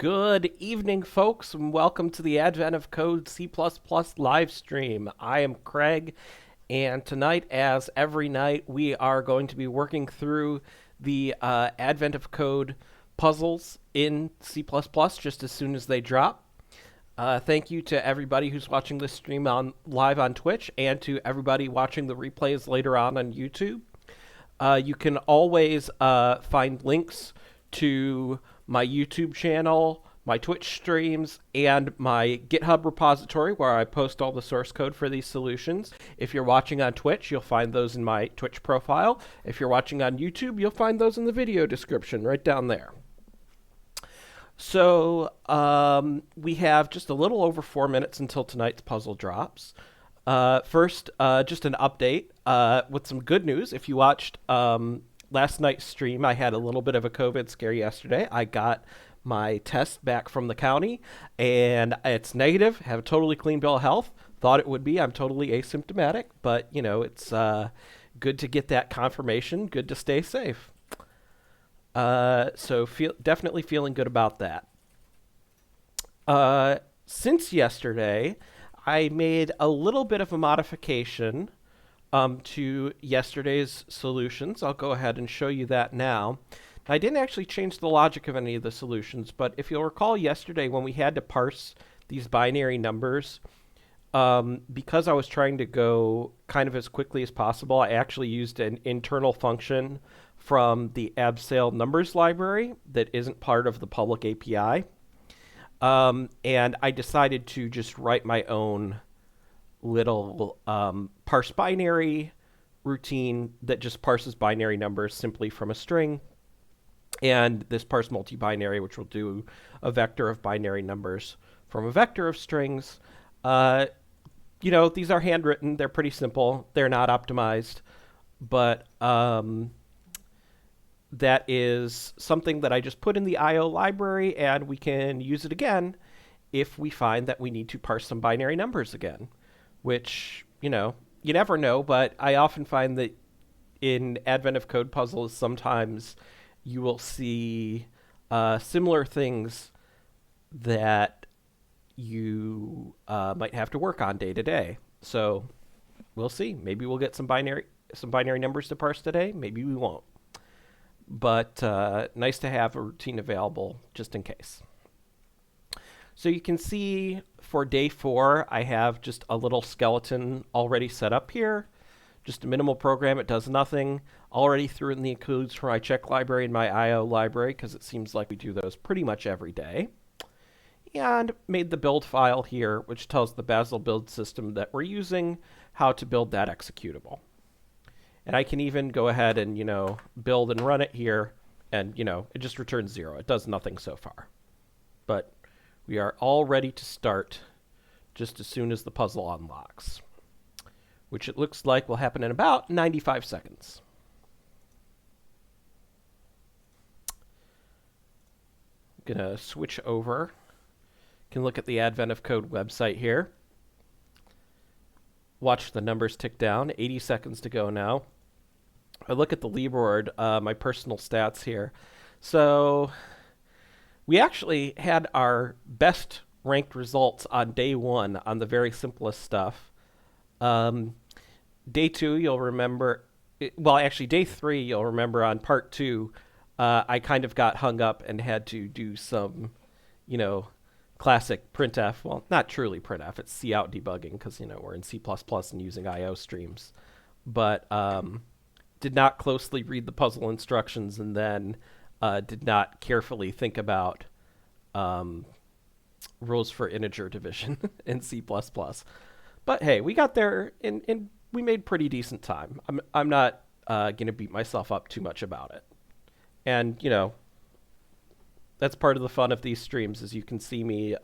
Good evening, folks, and welcome to the Advent of Code C++ live stream. I am Craig, and tonight, as every night, we are going to be working through the Advent of Code puzzles in C++ just as soon as they drop. Thank you to everybody who's watching this stream live on Twitch, and to everybody watching the replays later on YouTube. You can always find links to my YouTube channel, my Twitch streams, and my GitHub repository where I post all the source code for these solutions. If you're watching on Twitch, you'll find those in my Twitch profile. If you're watching on YouTube, you'll find those in the video description right down there. So we have just a little over 4 minutes until tonight's puzzle drops. First, just an update with some good news. If you watched last night's stream, I had a little bit of a COVID scare yesterday. I got my test back from the county, and it's negative. Have a totally clean bill of health. Thought it would be. I'm totally asymptomatic, but, you know, it's good to get that confirmation. Good to stay safe. So definitely feeling good about that. Since yesterday, I made a little bit of a modification to yesterday's solutions. I'll go ahead and show you that now. I didn't actually change the logic of any of the solutions, but if you'll recall yesterday when we had to parse these binary numbers, because I was trying to go kind of as quickly as possible, I actually used an internal function from the abseil numbers library that isn't part of the public API. And I decided to just write my own little parse binary routine that just parses binary numbers simply from a string. And this parse multi-binary, which will do a vector of binary numbers from a vector of strings. You know, these are handwritten. They're pretty simple. They're not optimized. But that is something that I just put in the IO library, and we can use it again if we find that we need to parse some binary numbers again, which, you know, you never know, but I often find that in Advent of Code puzzles, sometimes you will see similar things that you might have to work on day to day. So we'll see. Maybe we'll get some binary numbers to parse today. Maybe we won't. But nice to have a routine available just in case. So you can see for day 4, I have just a little skeleton already set up here. Just a minimal program. It does nothing. Already threw in the includes for my check library and my IO library because it seems like we do those pretty much every day. And made the build file here, which tells the Bazel build system that we're using how to build that executable. And I can even go ahead and, you know, build and run it here, and, you know, it just returns 0. It does nothing so far. But we are all ready to start just as soon as the puzzle unlocks, which it looks like will happen in about 95 seconds. I'm going to switch over. You can look at the Advent of Code website here. Watch the numbers tick down. 80 seconds to go now. I look at the leaderboard, my personal stats here. So we actually had our best ranked results on day 1 on the very simplest stuff. Day 2, you'll remember, well, actually day 3, you'll remember on part 2, I kind of got hung up and had to do some, you know, classic printf, well, not truly printf, it's cout debugging because, you know, we're in C++ and using IO streams. But did not closely read the puzzle instructions, and then did not carefully think about rules for integer division in C++. But hey, we got there, and we made pretty decent time. I'm not going to beat myself up too much about it. And, you know, that's part of the fun of these streams, is you can see me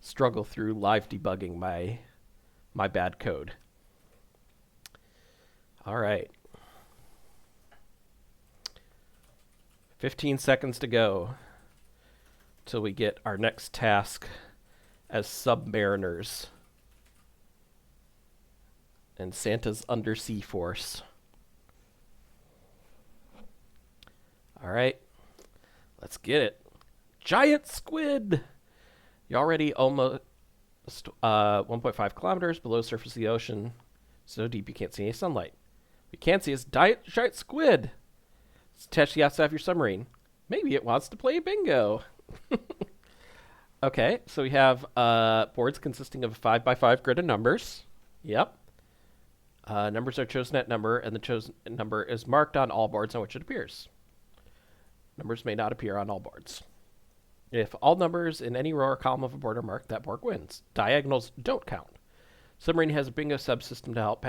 struggle through live debugging my bad code. All right. 15 seconds to go till we get our next task as submariners and Santa's undersea force. All right. Let's get it. giant squid. You're already almost 1.5 kilometers below the surface of the ocean. So deep you can't see any sunlight. What you can see is giant squid. It's attached to the outside of your submarine. Maybe it wants to play bingo. Okay, so we have boards consisting of a 5x5 grid of numbers. Yep. Numbers are chosen at number, and the chosen number is marked on all boards on which it appears. Numbers may not appear on all boards. If all numbers in any row or column of a board are marked, that board wins. Diagonals don't count. Submarine has a bingo subsystem to help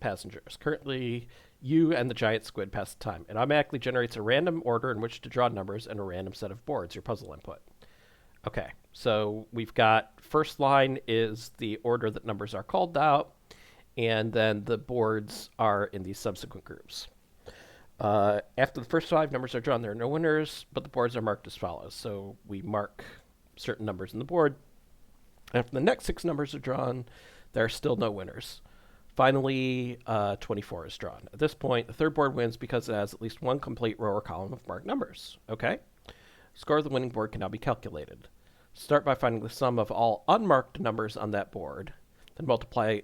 passengers. Currently, you and the giant squid pass the time. It automatically generates a random order in which to draw numbers and a random set of boards, your puzzle input. Okay, so we've got first line is the order that numbers are called out, and then the boards are in these subsequent groups. After the first 5 numbers are drawn, there are no winners, but the boards are marked as follows. So we mark certain numbers in the board. After the next 6 numbers are drawn, there are still no winners. Finally, 24 is drawn. At this point, the third board wins because it has at least one complete row or column of marked numbers. Okay? Score of the winning board can now be calculated. Start by finding the sum of all unmarked numbers on that board, then multiply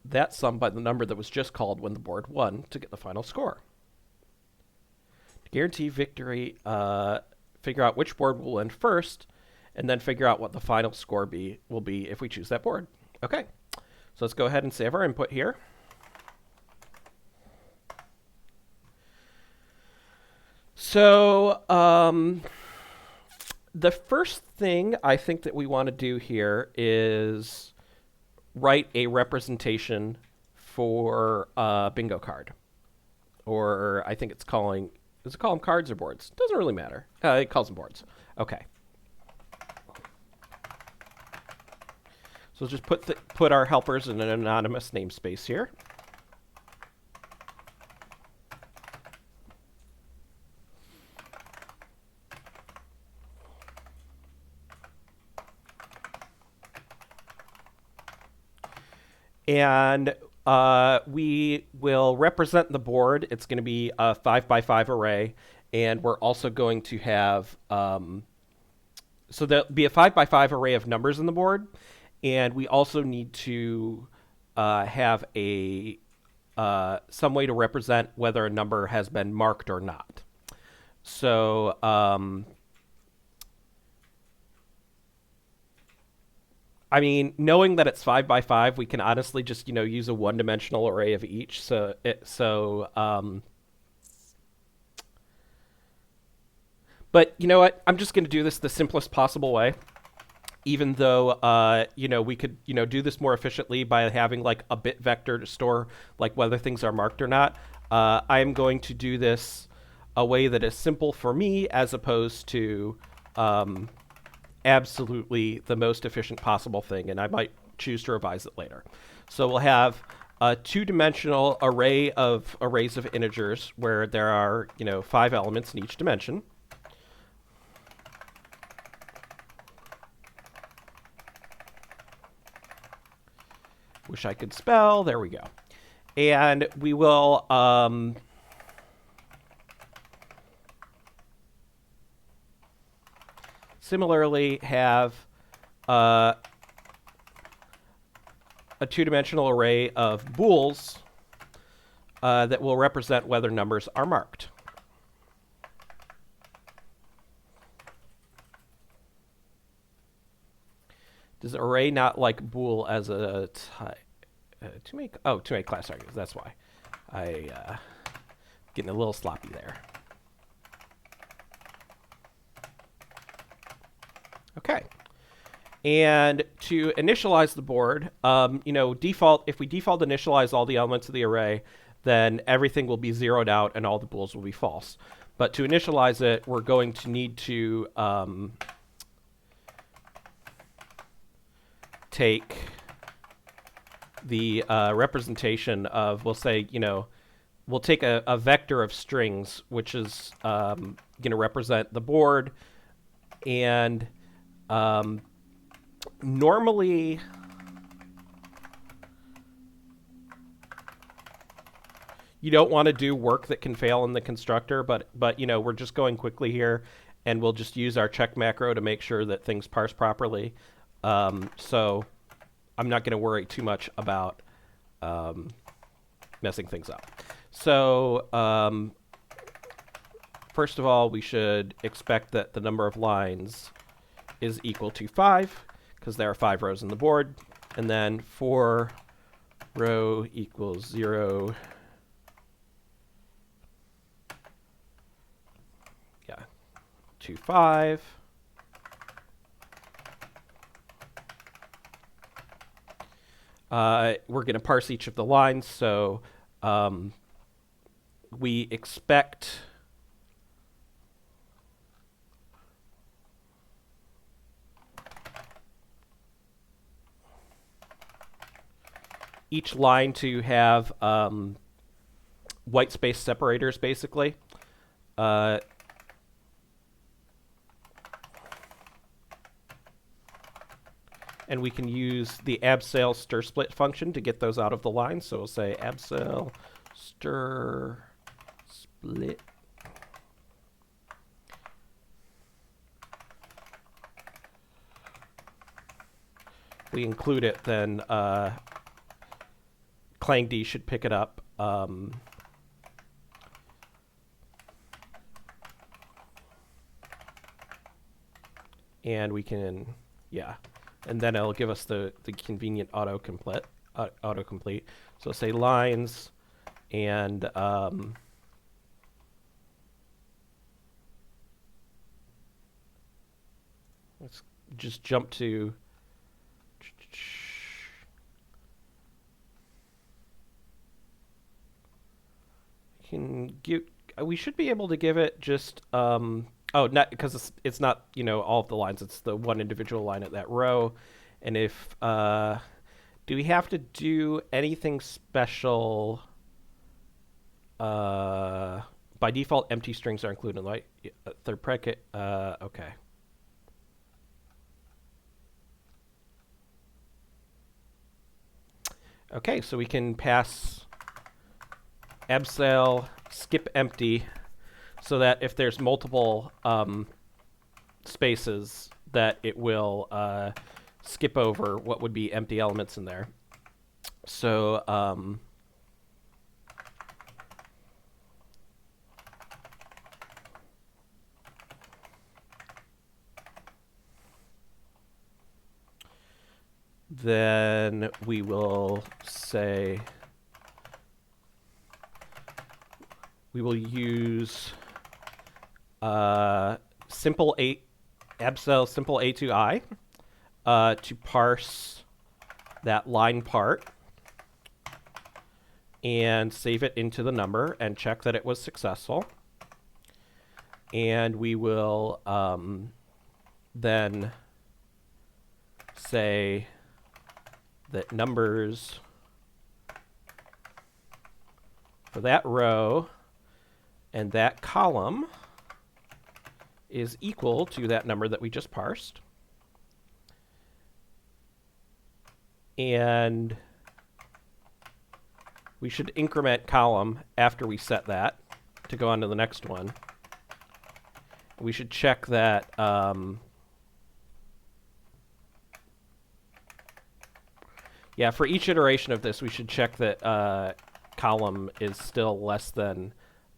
that sum by the number that was just called when the board won to get the final score. To guarantee victory, figure out which board will win first, and then figure out what the final score will be if we choose that board. Okay, so let's go ahead and save our input here. So, the first thing I think that we want to do here is write a representation for a bingo card. Or I think does it call them cards or boards? Doesn't really matter. It calls them boards. Okay. So just put our helpers in an anonymous namespace here. And we will represent the board. It's going to be a 5x5 array. And we're also going to have, so there'll be a 5x5 array of numbers in the board. And we also need to have some way to represent whether a number has been marked or not. So I mean, knowing that it's 5x5, we can honestly just, use a one-dimensional array of each. But you know what? I'm just going to do this the simplest possible way. Even though, we could, do this more efficiently by having like a bit vector to store like whether things are marked or not. I'm going to do this a way that is simple for me as opposed to absolutely the most efficient possible thing, and I might choose to revise it later. So we'll have a 2-dimensional array of arrays of integers where there are, 5 elements in each dimension. Wish I could spell. There we go. And we will similarly have a 2-dimensional array of bools that will represent whether numbers are marked. Does array not like bool as a type? To make class arguments. That's why I getting a little sloppy there. Okay. And to initialize the board, if we default initialize all the elements of the array, then everything will be zeroed out and all the bools will be false. But to initialize it, we're going to need to take the representation of, we'll say, we'll take a vector of strings, which is going to represent the board. And normally, you don't want to do work that can fail in the constructor, but we're just going quickly here. and we'll just use our check macro to make sure that things parse properly. So I'm not going to worry too much about messing things up. So first of all, we should expect that the number of lines is equal to 5, because there are 5 rows in the board. And then for row equals 0, to 5. We're going to parse each of the lines, so we expect each line to have white space separators, basically. And we can use the abseil stir split function to get those out of the line. So we'll say abseil stir split. If we include it, then Clang D should pick it up. And we can, yeah. And then it'll give us the convenient autocomplete. So say lines, and let's just jump to we should be able to give it just oh, not because it's not, you know, all of the lines. It's the one individual line at that row. And if do we have to do anything special? By default, empty strings are included in like third predicate. Okay. Okay, so we can pass abseil skip empty, so that if there's multiple spaces, that it will skip over what would be empty elements in there. So then we will say we will use simple abseil simple A2I to parse that line part and save it into the number and check that it was successful. And we will then say that numbers for that row and that column is equal to that number that we just parsed. And we should increment column after we set that to go on to the next one. We should check that yeah, for each iteration of this, we should check that column is still less than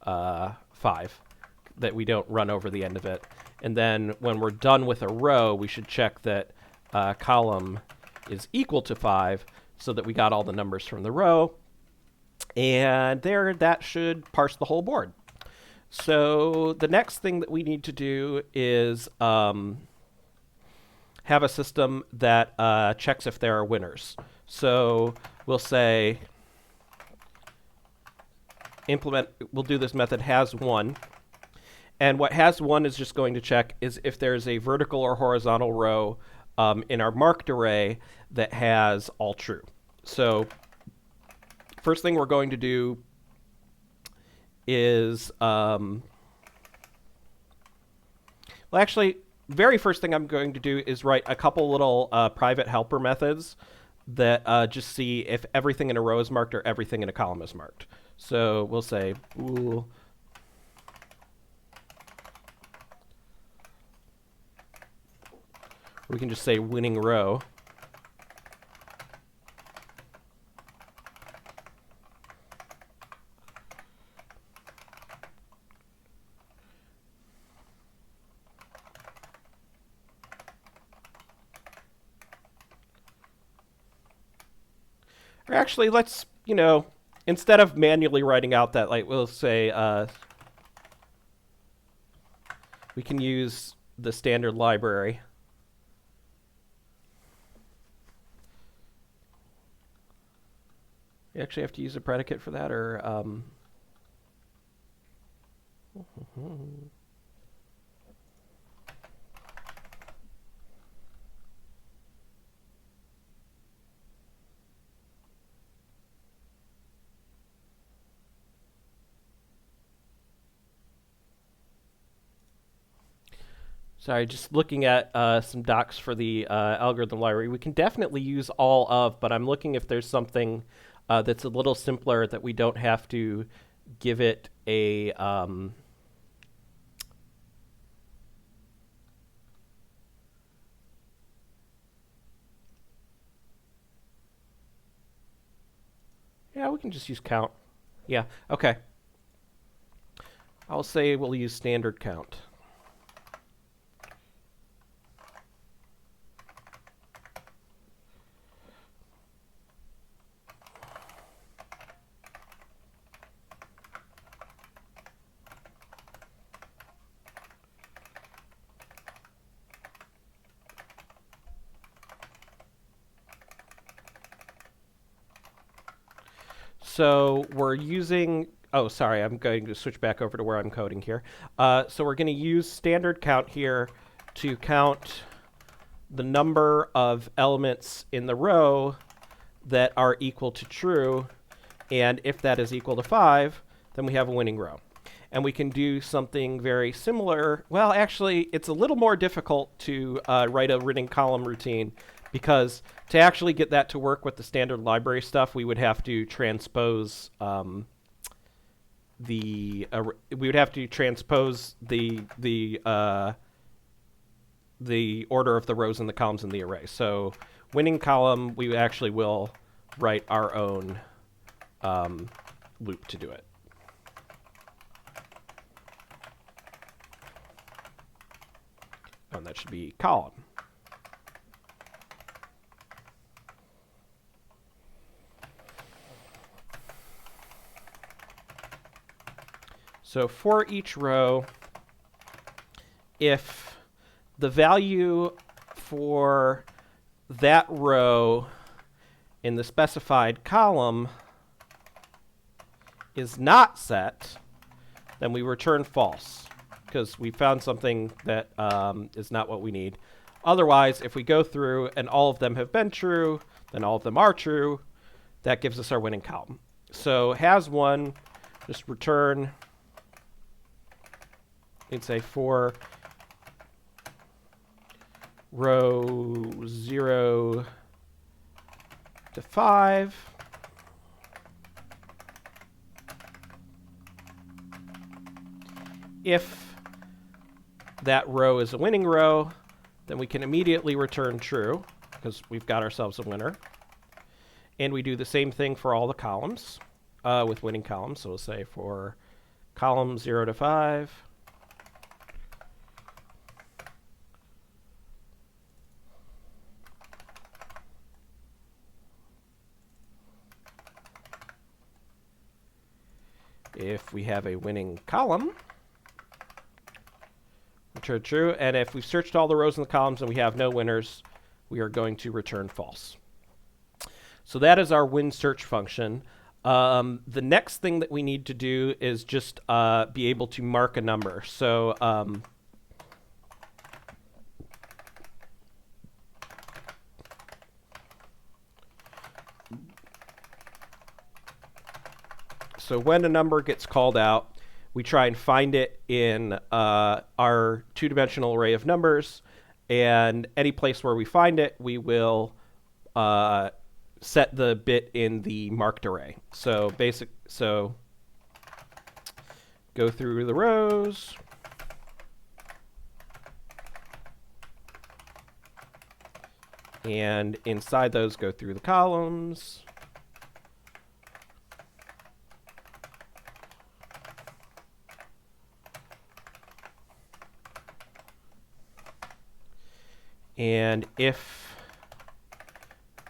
5, that we don't run over the end of it. And then when we're done with a row, we should check that column is equal to 5, so that we got all the numbers from the row. And there, that should parse the whole board. So the next thing that we need to do is have a system that checks if there are winners. So we'll say implement, we'll do this method has1. And what has1 is just going to check is if there's a vertical or horizontal row in our marked array that has all true. So first thing we're going to do is, well, actually, very first thing I'm going to do is write a couple little private helper methods that just see if everything in a row is marked or everything in a column is marked. So we'll say bool We can just say winning row. Or actually, let's, instead of manually writing out that, like, we'll say we can use the standard library. You actually have to use a predicate for that, or sorry, just looking at some docs for the algorithm library. We can definitely use all of, but I'm looking if there's something that's a little simpler that we don't have to give it a yeah, we can just use count. Yeah, okay. I'll say we'll use standard count. So we're using, oh, sorry, I'm going to switch back over to where I'm coding here. So we're going to use standard count here to count the number of elements in the row that are equal to true. And if that is equal to 5, then we have a winning row. And we can do something very similar. Well, actually, it's a little more difficult to write a winning column routine, because to actually get that to work with the standard library stuff, we would have to transpose the order of the rows and the columns in the array. So winning column, we actually will write our own loop to do it. And that should be column. So for each row, if the value for that row in the specified column is not set, then we return false, because we found something that is not what we need. Otherwise, if we go through and all of them have been true, then all of them are true, that gives us our winning column. So has one, just return, you'd say for row 0 to 5, if that row is a winning row, then we can immediately return true, because we've got ourselves a winner. And we do the same thing for all the columns with winning columns. So we'll say for column 0 to 5, if we have a winning column, return true. And if we've searched all the rows and the columns and we have no winners, we are going to return false. So that is our win search function. The next thing that we need to do is just be able to mark a number. So when a number gets called out, we try and find it in our two-dimensional array of numbers, and any place where we find it, we will set the bit in the marked array. So go through the rows. And inside those, go through the columns. And if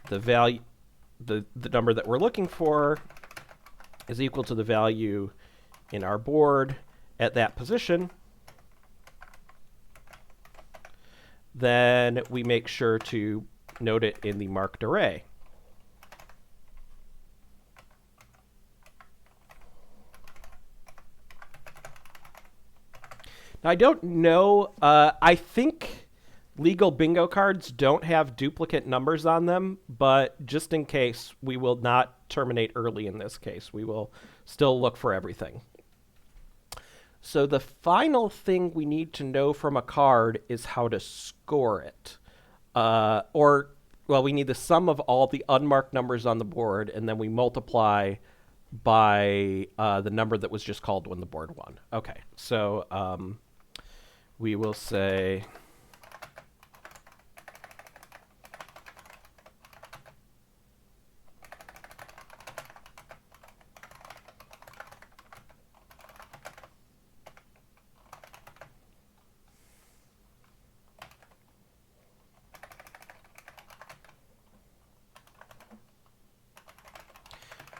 the value, the number that we're looking for is equal to the value in our board at that position, then we make sure to note it in the marked array. Now, I don't know. I think legal bingo cards don't have duplicate numbers on them, but just in case, we will not terminate early in this case. We will still look for everything. So the final thing we need to know from a card is how to score it. We need the sum of all the unmarked numbers on the board, and then we multiply by the number that was just called when the board won. Okay, so we will say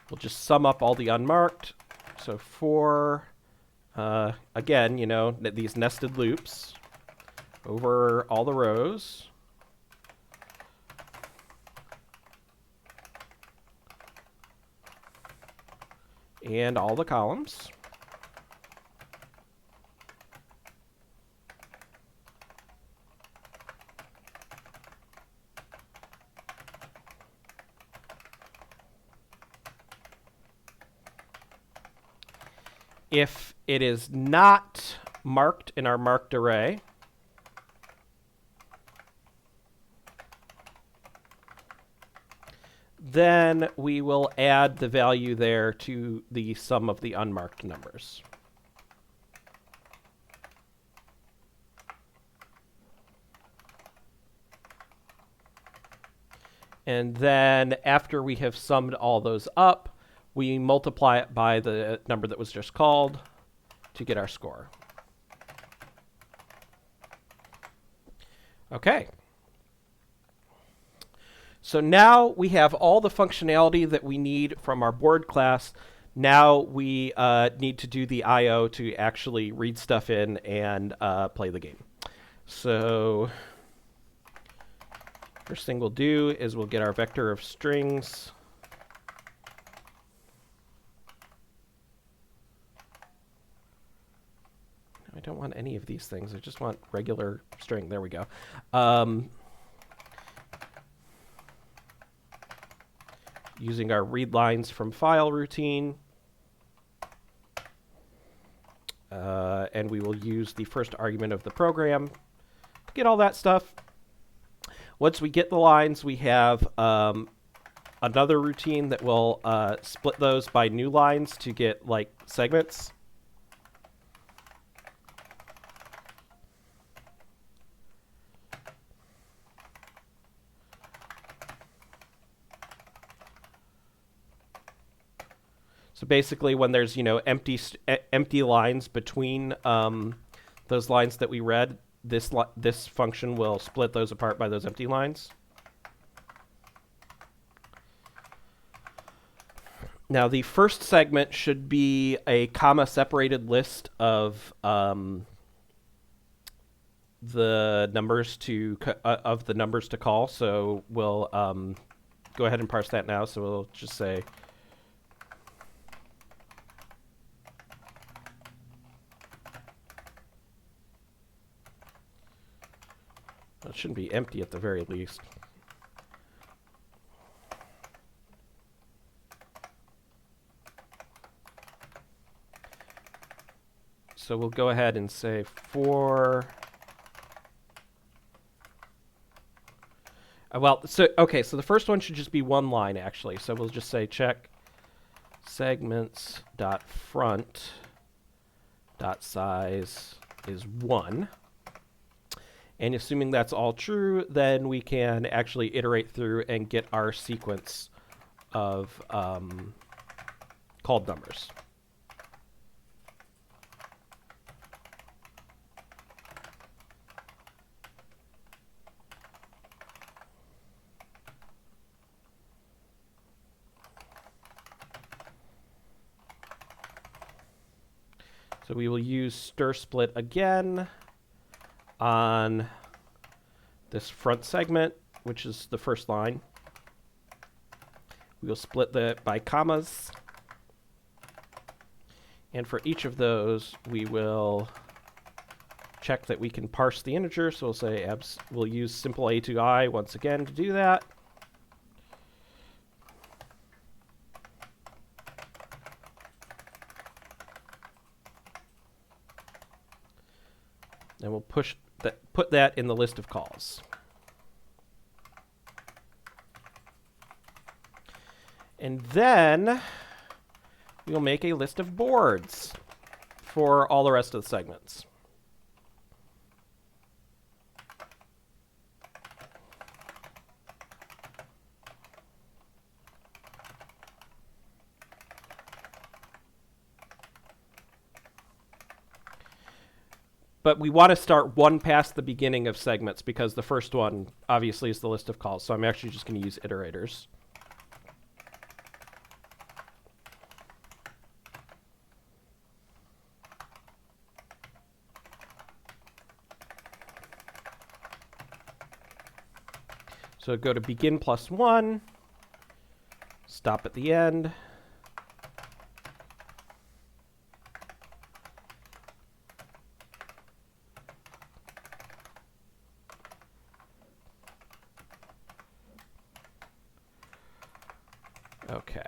we'll just sum up all the unmarked. So for, again, these nested loops over all the rows. And all the columns. If it is not marked in our marked array, then we will add the value there to the sum of the unmarked numbers. And then after we have summed all those up, we multiply it by the number that was just called to get our score. Okay. So now we have all the functionality that we need from our board class. Now we need to do the I/O to actually read stuff in and play the game. So first thing we'll do is we'll get our vector of strings. I don't want any of these things. I just want regular string. There we go. Using our read lines from file routine. And we will use the first argument of the program to get all that stuff. Once we get the lines, we have another routine that will split those by new lines to get like segments. So basically, when there's empty lines between those lines that we read, this function will split those apart by those empty lines. Now, the first segment should be a comma-separated list of the numbers to call. So we'll go ahead and parse that now. So we'll just say. It shouldn't be empty at the very least. So we'll go ahead and say for... so the first one should just be one line, actually. So we'll just say check segments.front.size is 1. And assuming that's all true, then we can actually iterate through and get our sequence of called numbers. So we will use stir split again on this front segment, which is the first line. We will split that by commas. And for each of those, we will check that we can parse the integer. So we'll say we'll use simple a to I once again to do that. And we'll put that in the list of calls. And then we'll make a list of boards for all the rest of the segments. But we want to start one past the beginning of segments because the first one obviously is the list of calls. So I'm actually just going to use iterators. So go to begin plus 1, stop at the end. Okay.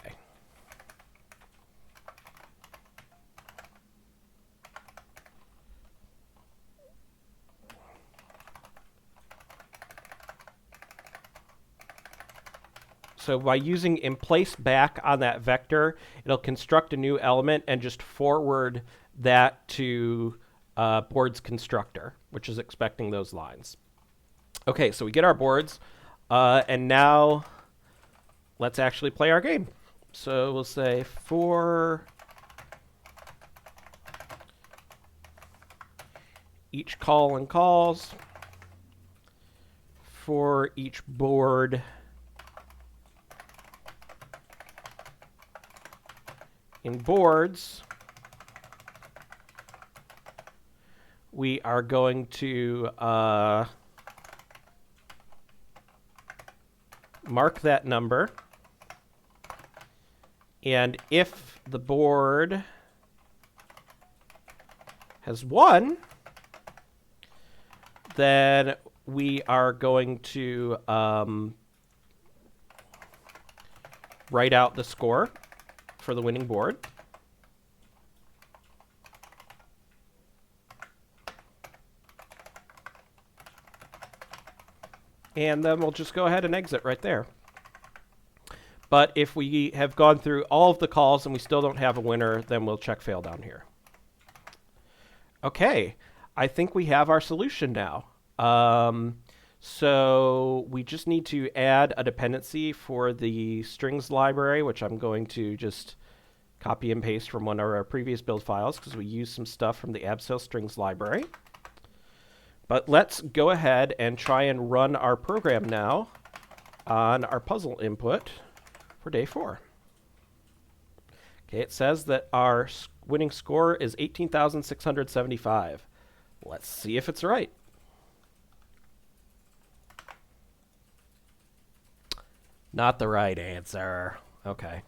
So by using in place back on that vector, it'll construct a new element and just forward that to board's constructor, which is expecting those lines. Okay, so we get our boards, and now let's actually play our game. So we'll say for each call and calls, for each board in boards, we are going to mark that number. And if the board has 1, then we are going to write out the score for the winning board. And then we'll just go ahead and exit right there. But if we have gone through all of the calls and we still don't have a winner, then we'll check fail down here. Okay, I think we have our solution now. So we just need to add a dependency for the strings library, which I'm going to just copy and paste from one of our previous build files because we used some stuff from the absale strings library. But let's go ahead and try and run our program now on our puzzle input for day 4. Okay, it says that our winning score is 18,675. Let's see if it's right. Not the right answer. Okay.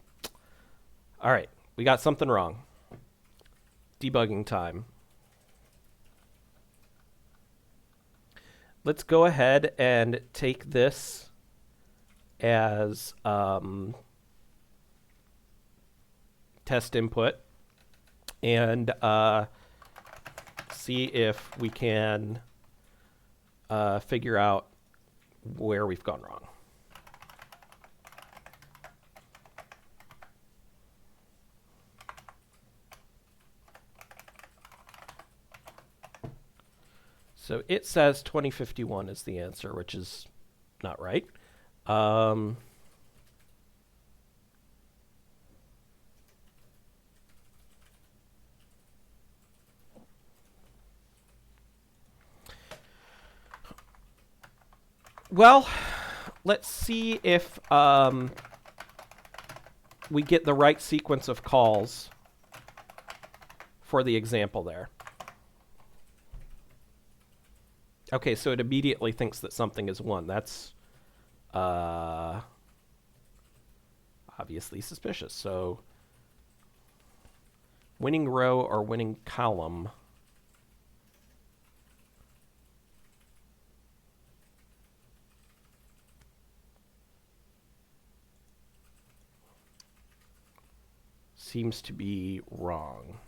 All right, we got something wrong. Debugging time. Let's go ahead and take this as test input and see if we can figure out where we've gone wrong. So it says 2051 is the answer, which is not right. Um, well, let's see if we get the right sequence of calls for the example there. Okay, so it immediately thinks that something is 1. That's obviously suspicious. So winning row or winning column. Seems to be wrong.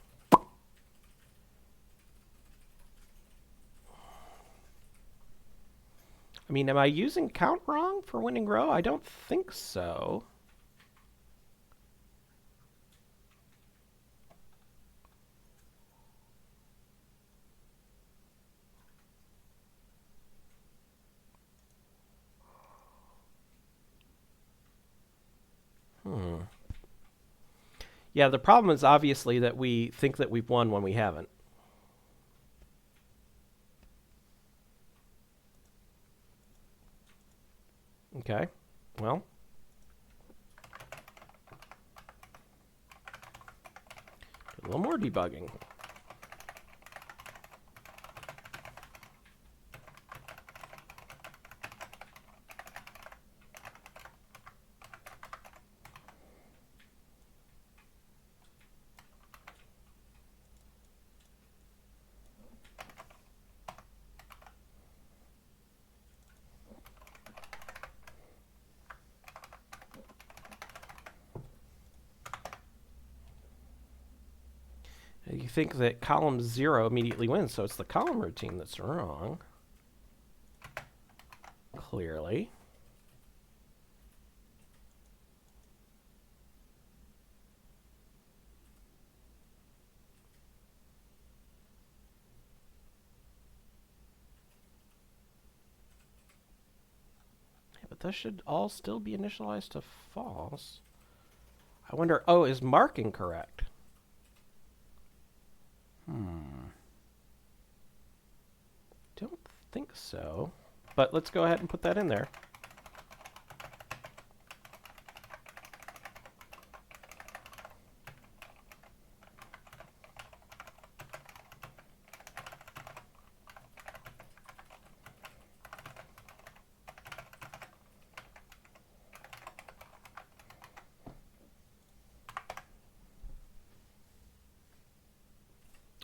I mean, am I using count wrong for winning row? I don't think so. Yeah, the problem is obviously that we think that we've won when we haven't. Okay, well. A little more debugging. You think that column 0 immediately wins, so it's the column routine that's wrong. Clearly. Yeah, but this should all still be initialized to false. I wonder, oh, is mark incorrect? Don't think so. But let's go ahead and put that in there.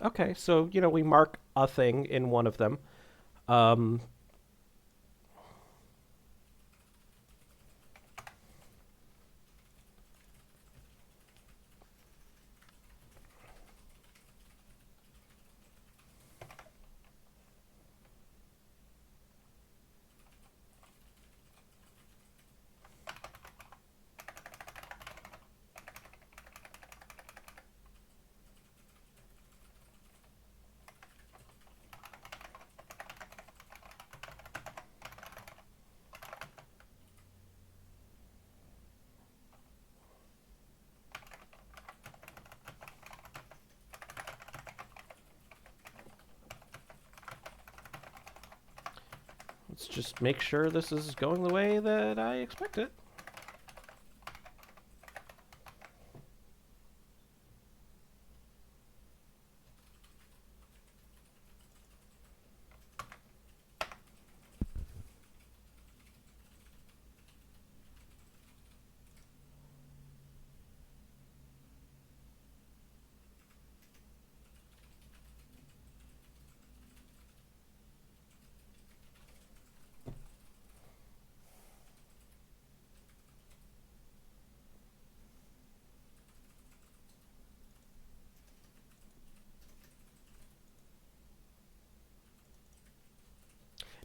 Okay, so, we mark a thing in one of them. Um, let's just make sure this is going the way that I expect it.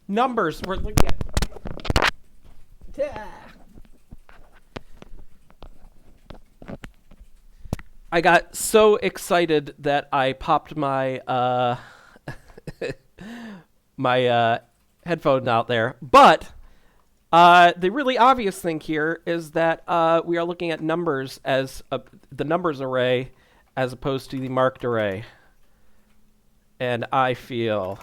Numbers, we're looking at. I got so excited that I popped my my headphone out there. But the really obvious thing here is that we are looking at numbers as the numbers array as opposed to the marked array. And I feel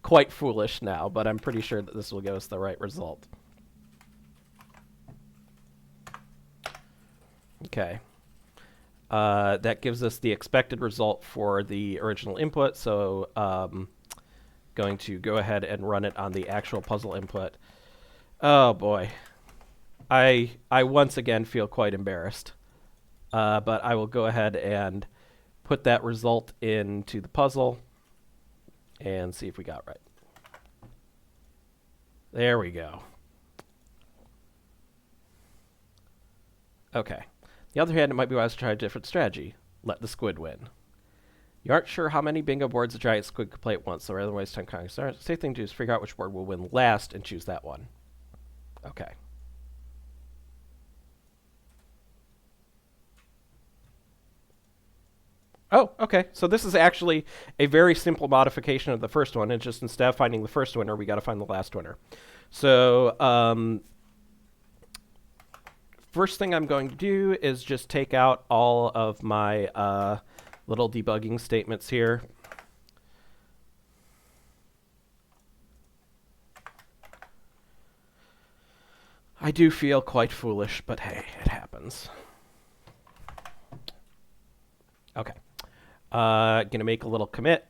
quite foolish now, but I'm pretty sure that this will give us the right result. Okay. That gives us the expected result for the original input, so going to go ahead and run it on the actual puzzle input. Oh boy. I once again feel quite embarrassed. But I will go ahead and put that result into the puzzle and see if we got it right. There we go. Okay. On the other hand, it might be wise to try a different strategy. Let the squid win. You aren't sure how many bingo boards a giant squid could play at once, so rather than waste time counting stars, the safe thing to do is figure out which board will win last and choose that one. Okay. Oh, okay. So this is actually a very simple modification of the first one. It's just instead of finding the first winner, we got to find the last winner. So first thing I'm going to do is just take out all of my little debugging statements here. I do feel quite foolish, but hey, it happens. Okay. Gonna make a little commit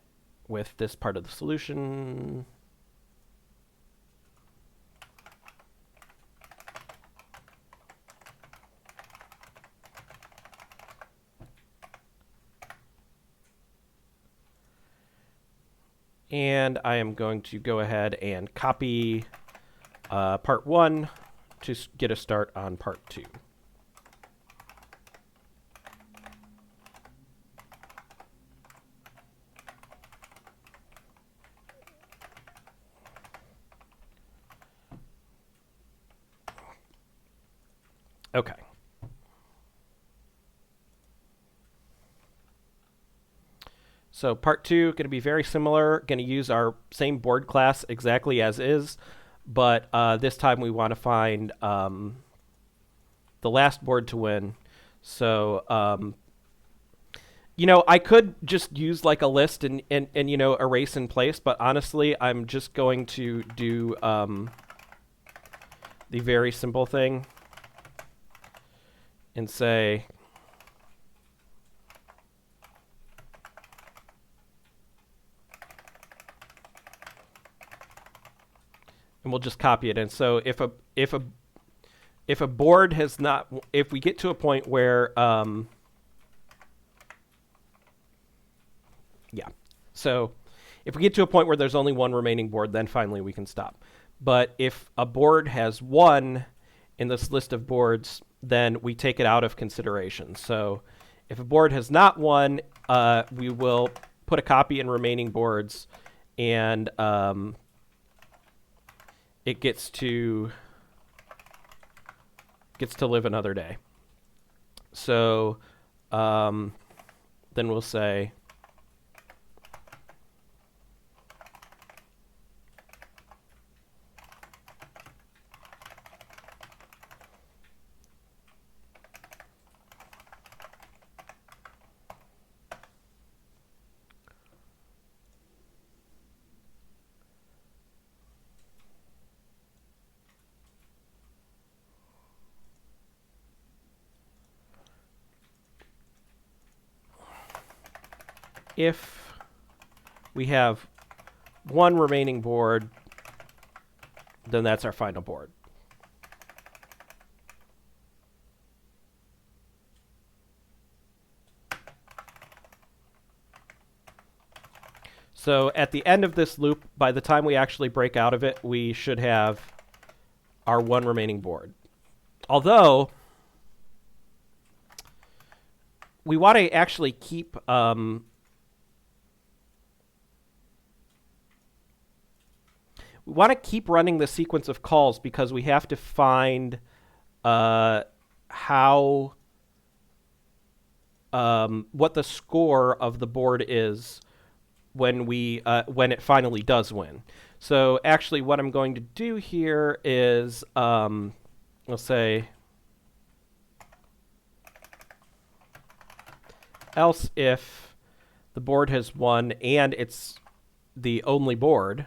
with this part of the solution. And I am going to go ahead and copy part 1 to get a start on part 2. Okay. So part 2 going to be very similar. Going to use our same board class exactly as is, but this time we want to find the last board to win. So you know, I could just use like a list and you know, erase in place, but honestly, I'm just going to do the very simple thing and say and we'll just copy it in. So if a board has not, if we get to a point where yeah, so if we get to a point where there's only one remaining board, then finally we can stop. But if a board has one in this list of boards, then we take it out of consideration. So if a board has not one, we will put a copy in remaining boards, and it gets to live another day. So then we'll say if we have one remaining board, then that's our final board. So at the end of this loop, by the time we actually break out of it, we should have our one remaining board. Although we want to actually keep we want to keep running the sequence of calls because we have to find how what the score of the board is when it finally does win. So actually, what I'm going to do here is we'll say else if the board has won and it's the only board.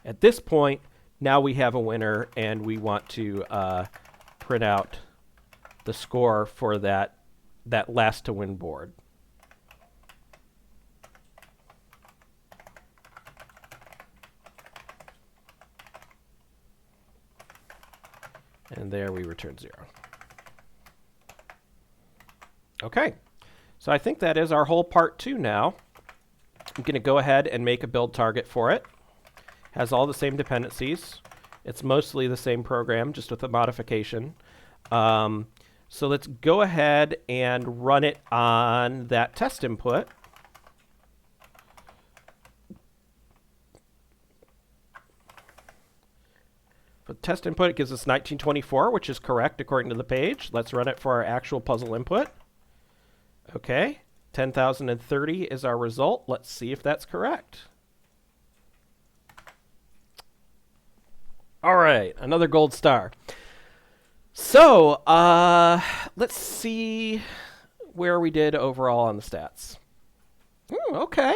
At this point, now we have a winner, and we want to print out the score for that last to win board. And there we return 0. Okay, so I think that is our whole part 2 now. I'm going to go ahead and make a build target for it. Has all the same dependencies. It's mostly the same program, just with a modification. So let's go ahead and run it on that test input. For the test input, it gives us 1924, which is correct according to the page. Let's run it for our actual puzzle input. Okay, 10,030 is our result. Let's see if that's correct. All right, another gold star. So, let's see where we did overall on the stats. Okay.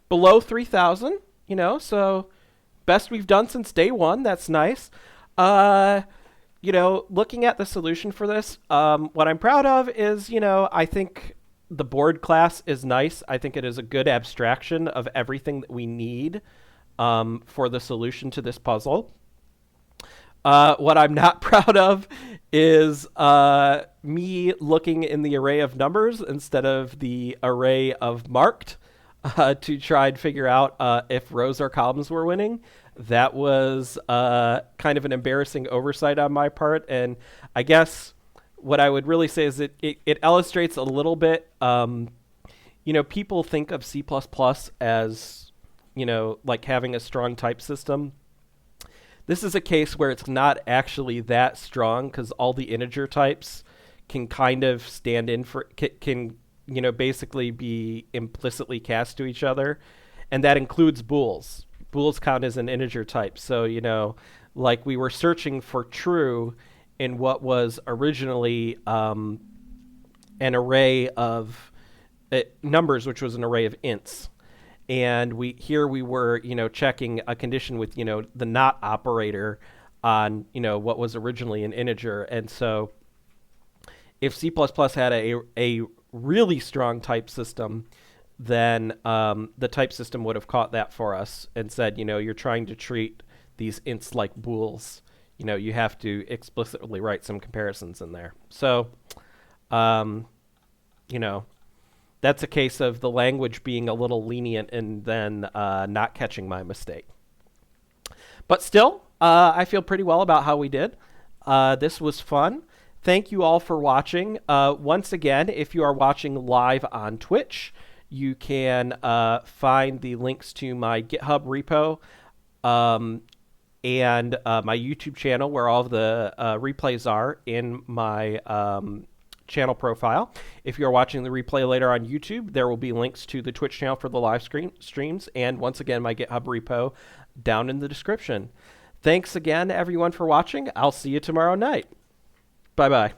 Below 3,000, so best we've done since day 1. That's nice. Looking at the solution for this, what I'm proud of is, I think the board class is nice. I think it is a good abstraction of everything that we need for the solution to this puzzle. What I'm not proud of is me looking in the array of numbers instead of the array of marked to try and figure out if rows or columns were winning. That was kind of an embarrassing oversight on my part, and I guess what I would really say is it illustrates a little bit. People think of C++ as like having a strong type system. This is a case where it's not actually that strong because all the integer types can kind of stand in for, can basically be implicitly cast to each other. And that includes bools. Bools count as an integer type. So, like we were searching for true in what was originally an array of numbers, which was an array of ints. And we were, checking a condition with, the not operator on, what was originally an integer. And so if C++ had a really strong type system, then the type system would have caught that for us and said, you're trying to treat these ints like bools. You have to explicitly write some comparisons in there. So, that's a case of the language being a little lenient and then not catching my mistake. But still, I feel pretty well about how we did. This was fun. Thank you all for watching. Once again, if you are watching live on Twitch, you can find the links to my GitHub repo and my YouTube channel, where all of the replays are, in my channel profile. If you're watching the replay later on YouTube, there will be links to the Twitch channel for the live streams, and once again, my GitHub repo down in the description. Thanks again, everyone, for watching. I'll see you tomorrow night. Bye-bye.